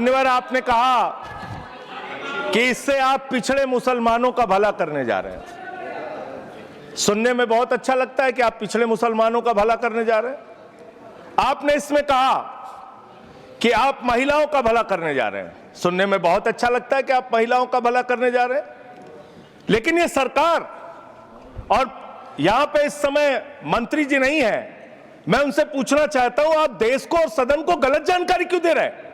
मान्यवर, आपने कहा कि इससे आप पिछड़े मुसलमानों का भला करने जा रहे हैं। सुनने में बहुत अच्छा लगता है कि आप पिछड़े मुसलमानों का भला करने जा रहे हैं। आपने इसमें कहा कि आप महिलाओं का भला करने जा रहे हैं। सुनने में बहुत अच्छा लगता है कि आप महिलाओं का भला करने जा रहे हैं, लेकिन ये सरकार और यहां पे इस समय मंत्री जी नहीं है, मैं उनसे पूछना चाहता हूं, आप देश को और सदन को गलत जानकारी क्यों दे रहे हैं?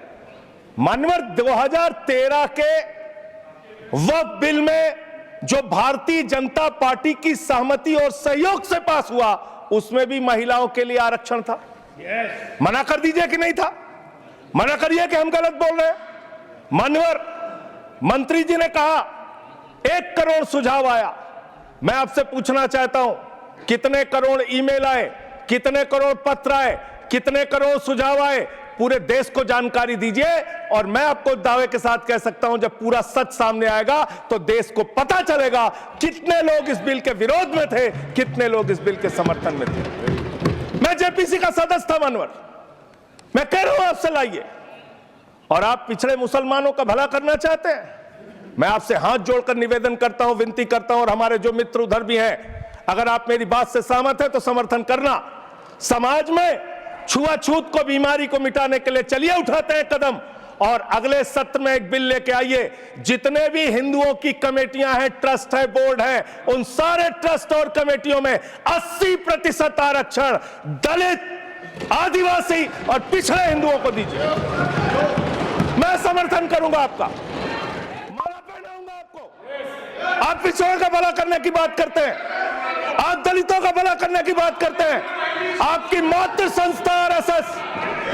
मान्यवर, 2013 के वक्फ बिल में जो भारतीय जनता पार्टी की सहमति और सहयोग से पास हुआ, उसमें भी महिलाओं के लिए आरक्षण था। मना कर दीजिए कि नहीं था, मना करिए कि हम गलत बोल रहे हैं। मान्यवर, मंत्री जी ने कहा 1 करोड़ सुझाव आया। मैं आपसे पूछना चाहता हूं, कितने करोड़ ईमेल आए, कितने करोड़ पत्र आए, कितने करोड़ सुझाव आए? पूरे देश को जानकारी दीजिए, और मैं आपको दावे के साथ कह सकता हूं, जब पूरा सच सामने आएगा तो देश को पता चलेगा कितने लोग इस बिल के विरोध में थे, कितने लोग इस बिल के समर्थन में थे। मैं जेपीसी का सदस्य था मान्यवर, मैं कह रहा हूं आपसे लाइए, और आप पिछड़े मुसलमानों का भला करना चाहते हैं। मैं आपसे हाथ जोड़कर निवेदन करता हूं, विनती करता हूं, और हमारे जो मित्र उधर भी हैं, अगर आप मेरी बात से सहमत हैं तो समर्थन करना। समाज में छुआछूत को, बीमारी को मिटाने के लिए चलिए उठाते हैं कदम, और अगले सत्र में एक बिल लेके आइए। जितने भी हिंदुओं की कमेटियां हैं, ट्रस्ट है, बोर्ड है, उन सारे ट्रस्ट और कमेटियों में 80% आरक्षण दलित, आदिवासी और पिछड़े हिंदुओं को दीजिए। मैं समर्थन करूंगा आपका, माला पहनाऊंगा आपको। आप पिछड़ों का भला करने की बात करते हैं, आप दलितों का भला करने की बात करते हैं। आपकी मातृ संस्था आरएसएस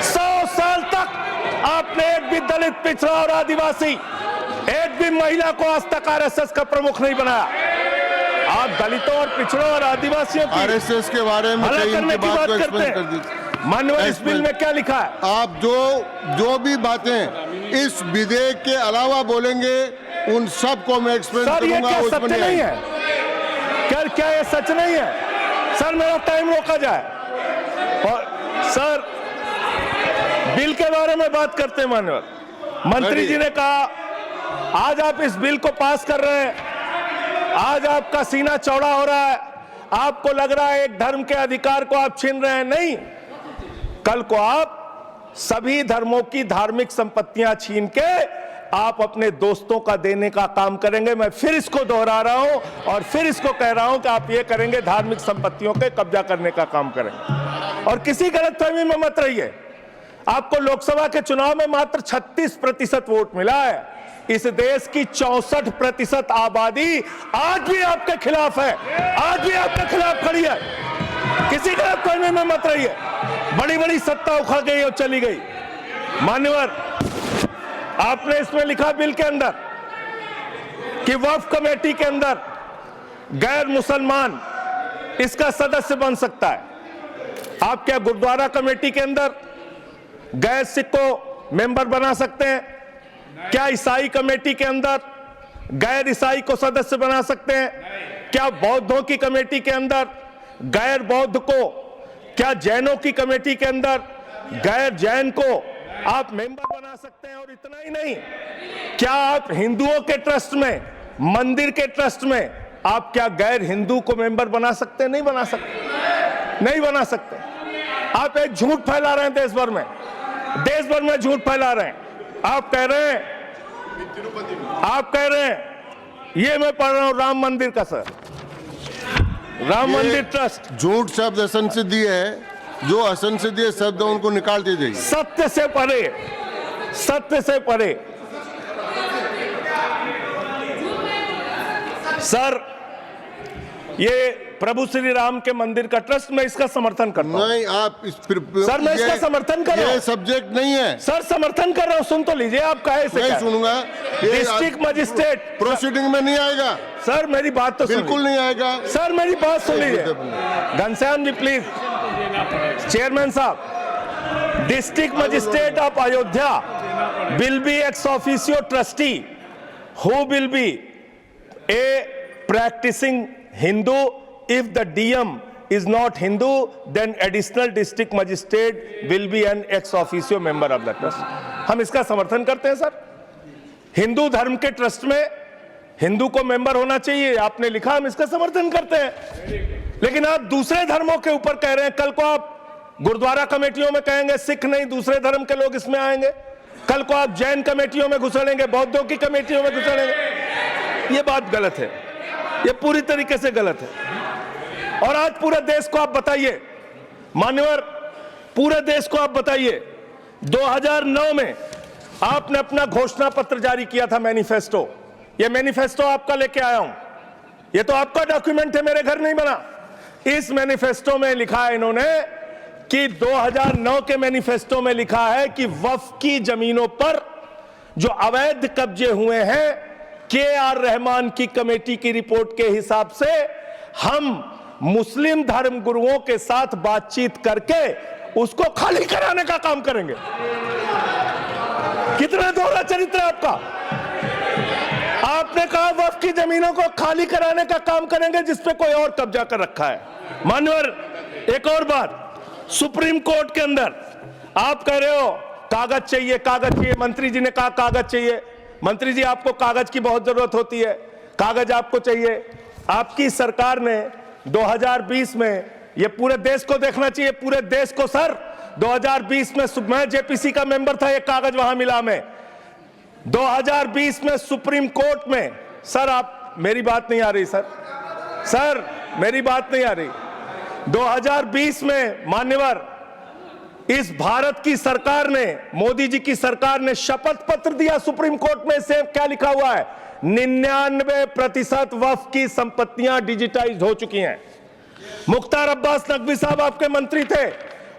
100 साल तक आपने एक भी दलित, पिछड़ा और आदिवासी, एक भी महिला को आज तक आरएसएस का प्रमुख नहीं बनाया। आप दलितों और पिछड़ों और आदिवासियों की आरएसएस के बारे में भला करने की बात करते हैं। मान्यवर, इस बिल में क्या लिखा है? आप जो भी बातें इस विधेयक के अलावा बोलेंगे, उन सब को मैं एक्सप्लेन करूंगा। ये सच नहीं है क्या ये सच नहीं है? सर, मेरा टाइम रोका जाए, और सर बिल के बारे में बात करते हैं। मान्यवर, मंत्री जी ने कहा आज आप इस बिल को पास कर रहे हैं, आज आपका सीना चौड़ा हो रहा है, आपको लग रहा है एक धर्म के अधिकार को आप छीन रहे हैं। नहीं, कल को आप सभी धर्मों की धार्मिक संपत्तियां छीन के आप अपने दोस्तों का देने का काम करेंगे। मैं फिर इसको दोहरा रहा हूं और फिर इसको कह रहा हूं कि आप ये करेंगे, धार्मिक संपत्तियों के कब्जा करने का काम करेंगे। और किसी गलतफहमी में मत रहिए। आपको लोकसभा के चुनाव में मात्र 36% वोट मिला है। इस देश की 64% आबादी आज भी आपके खिलाफ है, आज भी आपके खिलाफ खड़ी है। किसी गलतफहमी में मत रहिए। बड़ी बड़ी सत्ता उखड़ गई और चली गई। मान्यवर, आपने इसमें लिखा बिल के अंदर कि वक्फ कमेटी के अंदर गैर मुसलमान इसका सदस्य बन सकता है। आप क्या गुरुद्वारा कमेटी के अंदर गैर सिख को मेंबर बना सकते हैं? क्या ईसाई कमेटी के अंदर गैर ईसाई को सदस्य बना सकते हैं? क्या बौद्धों की कमेटी के अंदर गैर बौद्ध को, क्या जैनों की कमेटी के अंदर गैर जैन को आप मेंबर बना सकते हैं? और इतना ही नहीं, क्या आप हिंदुओं के ट्रस्ट में, मंदिर के ट्रस्ट में आप क्या गैर हिंदू को मेंबर बना सकते हैं? नहीं बना सकते, नहीं बना सकते। आप एक झूठ फैला रहे हैं देश भर में, देश भर में झूठ फैला रहे हैं। आप कह रहे हैं ये मैं पढ़ रहा हूं राम मंदिर का, सर, राम मंदिर ट्रस्ट। झूठ शब्द असंसिद्धि है, जो असंसिद्धि शब्द उनको निकाल दीजिए। सत्य से परे, सत्य से परे। सर, ये प्रभु श्री राम के मंदिर का ट्रस्ट, मैं इसका समर्थन करता हूं। नहीं, आप सर, मैं इसका समर्थन कर रहा हूं। ये सब्जेक्ट नहीं है सर, समर्थन कर रहा हूं। सुन तो लीजिए, आप कहे से नहीं सुनूंगा। डिस्ट्रिक्ट मजिस्ट्रेट प्रोसीडिंग में नहीं आएगा। सर, मेरी बात तो बिल्कुल नहीं आएगा। सर, मेरी बात सुन लीजिए। घनश्याम जी प्लीज, चेयरमैन साहब, district magistrate of Ayodhya will be ex officio trustee who will be a practicing Hindu. If the DM is not Hindu, then additional district magistrate will be an ex officio member of the trust. हम इसका समर्थन करते हैं sir. Hindu धर्म के trust में हिंदू को member होना चाहिए, आपने लिखा, हम इसका समर्थन करते हैं। लेकिन आप दूसरे धर्मों के ऊपर कह रहे हैं। कल को आप गुरुद्वारा कमेटियों में कहेंगे सिख नहीं दूसरे धर्म के लोग इसमें आएंगे, कल को आप जैन कमेटियों में घुसड़ेंगे, बौद्धों की कमेटियों में घुसड़ेंगे। ये बात गलत है, ये पूरी तरीके से गलत है। और आज पूरे देश को आप बताइए, मान्यवर, पूरे देश को आप बताइए, 2009 में आपने अपना घोषणा पत्र जारी किया था, मैनिफेस्टो। ये मैनिफेस्टो आपका लेके आया हूं, ये तो आपका डॉक्यूमेंट है, मेरे घर नहीं बना। इस मैनिफेस्टो में लिखा है इन्होंने कि 2009 के मैनिफेस्टो में लिखा है कि वक्फ की जमीनों पर जो अवैध कब्जे हुए हैं, के.आर. रहमान की कमेटी की रिपोर्ट के हिसाब से हम मुस्लिम धर्म गुरुओं के साथ बातचीत करके उसको खाली कराने का काम करेंगे। कितना दोहरा चरित्र है आपका। आपने कहा वक्फ की जमीनों को खाली कराने का काम करेंगे जिस पे कोई और कब्जा कर रखा है। मान्यवर, एक और बात, सुप्रीम कोर्ट के अंदर आप कह रहे हो कागज चाहिए, कागज चाहिए। मंत्री जी ने कहा कागज चाहिए। मंत्री जी, आपको कागज की बहुत जरूरत होती है, कागज आपको चाहिए। आपकी सरकार ने 2020 में, ये पूरे देश को देखना चाहिए, पूरे देश को सर, 2020 में मैं जेपीसी का मेंबर था, ये कागज वहां मिला हमें। 2020 में सुप्रीम कोर्ट में, सर आप, मेरी बात नहीं आ रही सर मेरी बात नहीं आ रही। 2020 में मान्यवर, इस भारत की सरकार ने, मोदी जी की सरकार ने शपथ पत्र दिया सुप्रीम कोर्ट में। से क्या लिखा हुआ है? 99% वक्फ की संपत्तियां डिजिटाइज हो चुकी हैं। मुख्तार अब्बास नकवी साहब आपके मंत्री थे,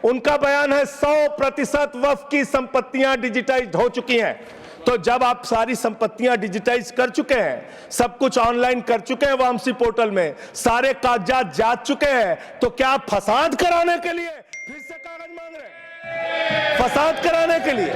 उनका बयान है 100% वक्फ की संपत्तियां डिजिटाइज हो चुकी हैं। तो जब आप सारी संपत्तियां डिजिटाइज कर चुके हैं, सब कुछ ऑनलाइन कर चुके हैं वामसी पोर्टल में, सारे कागजात जांच चुके हैं, तो क्या आप फसाद कराने के लिए फिर से कागज मांग रहे हैं? फसाद कराने के लिए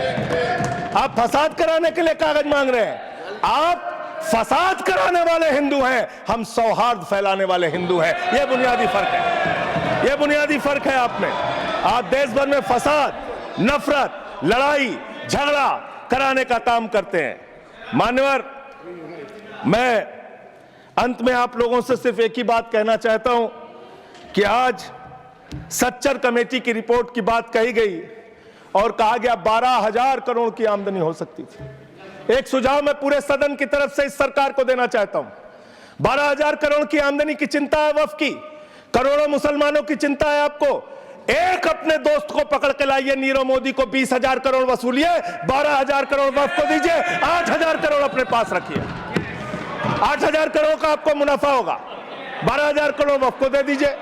आप फसाद कराने के लिए कागज मांग रहे हैं। आप फसाद कराने वाले हिंदू हैं, हम सौहार्द फैलाने वाले हिंदू हैं। यह बुनियादी फर्क है, यह बुनियादी फर्क है आप में। आप देश भर में फसाद, नफरत, लड़ाई, झगड़ा कराने का काम करते हैं। मान्यवर, मैं अंत में आप लोगों से सिर्फ एक ही बात कहना चाहता हूं कि आज सच्चर कमेटी की रिपोर्ट की बात कही गई और कहा गया 12,000 करोड़ की आमदनी हो सकती थी। एक सुझाव मैं पूरे सदन की तरफ से इस सरकार को देना चाहता हूं। 12,000 करोड़ की आमदनी की चिंता है वक्फ की, करोड़ों मुसलमानों की चिंता है आपको। एक अपने दोस्त को पकड़ के लाइए, नीरव मोदी को 20,000 करोड़ वसूलिए, 12,000 करोड़ वक्फ को दीजिए, 8,000 करोड़ अपने पास रखिए। 8,000 करोड़ का आपको मुनाफा होगा, 12,000 करोड़ वक्फ को दे दीजिए,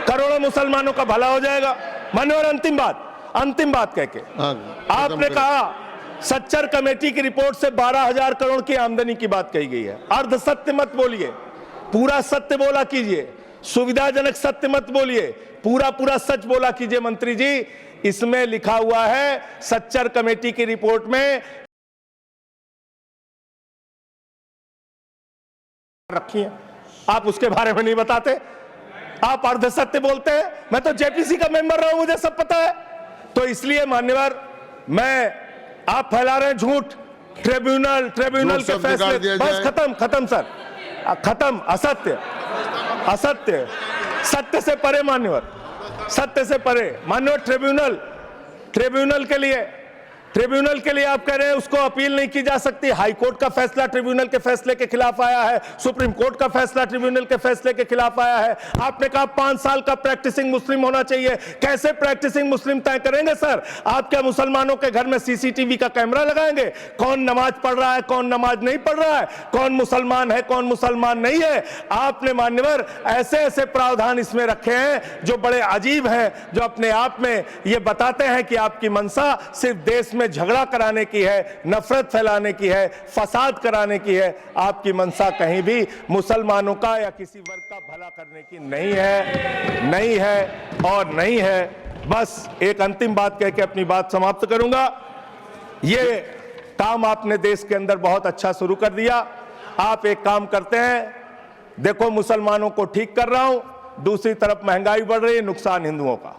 करोड़ों मुसलमानों का भला हो जाएगा। मान्यवर, अंतिम बात कह के आपने कहा सच्चर कमेटी की रिपोर्ट से 12,000 करोड़ की आमदनी की बात कही गई है। अर्ध सत्य मत बोलिए, पूरा सत्य बोला कीजिए। सुविधाजनक सत्य मत बोलिए, पूरा सच बोला कीजिए। मंत्री जी, इसमें लिखा हुआ है सच्चर कमेटी की रिपोर्ट में रखी है, आप उसके बारे में नहीं बताते, आप अर्ध सत्य बोलते हैं। मैं तो जेपीसी का मेंबर रहा हूं, मुझे सब पता है। तो इसलिए मान्यवर, आप फैला रहे हैं झूठ, ट्रिब्यूनल के फैसले, बस खत्म सर, खत्म। असत्य, सत्य से परे मान्यवर, सत्य से परे मान्यवर। ट्रिब्यूनल के लिए आप कह रहे हैं उसको अपील नहीं की जा सकती। हाई कोर्ट का फैसला ट्रिब्यूनल के फैसले के खिलाफ आया है, सुप्रीम कोर्ट का फैसला ट्रिब्यूनल के फैसले के खिलाफ आया है। आपने कहा 5 साल का प्रैक्टिसिंग मुस्लिम होना चाहिए। कैसे प्रैक्टिसिंग मुस्लिम तय करेंगे सर? आप क्या मुसलमानों के घर में सीसीटीवी का कैमरा लगाएंगे? कौन नमाज पढ़ रहा है, कौन नमाज नहीं पढ़ रहा है, कौन मुसलमान है, कौन मुसलमान नहीं है? आपने मान्यवर ऐसे प्रावधान इसमें रखे हैं जो बड़े अजीब हैं, जो अपने आप में ये बताते हैं कि आपकी मंशा सिर्फ देश में झगड़ा कराने की है, नफरत फैलाने की है, फसाद कराने की है। आपकी मंशा कहीं भी मुसलमानों का या किसी वर्ग का भला करने की नहीं है। बस एक अंतिम बात कह के अपनी बात समाप्त करूंगा। ये काम आपने देश के अंदर बहुत अच्छा शुरू कर दिया। आप एक काम करते हैं, देखो मुसलमानों को ठीक कर रहा हूं, दूसरी तरफ महंगाई बढ़ रही है, नुकसान हिंदुओं का।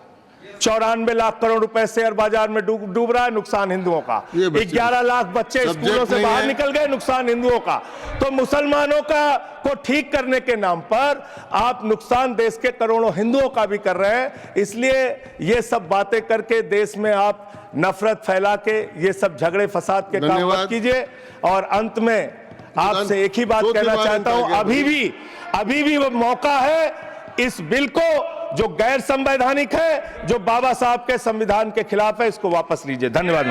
94 लाख करोड़ रुपए शेयर बाजार में डूब रहा है, नुकसान हिंदुओं का। ये बच्चे- 11 लाख बच्चे Subject स्कूलों से नहीं बाहर है। निकल गए, नुकसान हिंदुओं का। तो मुसलमानों को ठीक करने के नाम पर आप नुकसान देश के करोड़ों हिंदुओं का भी कर रहे हैं। इसलिए ये सब बातें करके देश में आप नफरत फैला के ये सब झगड़े फसाद के काम मत धन्यवाद। कीजिए। और अंत में आपसे एक ही बात कहना चाहता हूं, अभी भी वो मौका है इस बिल को जो गैर संवैधानिक है, जो बाबा साहब के संविधान के खिलाफ है, इसको वापस लीजिए। धन्यवाद।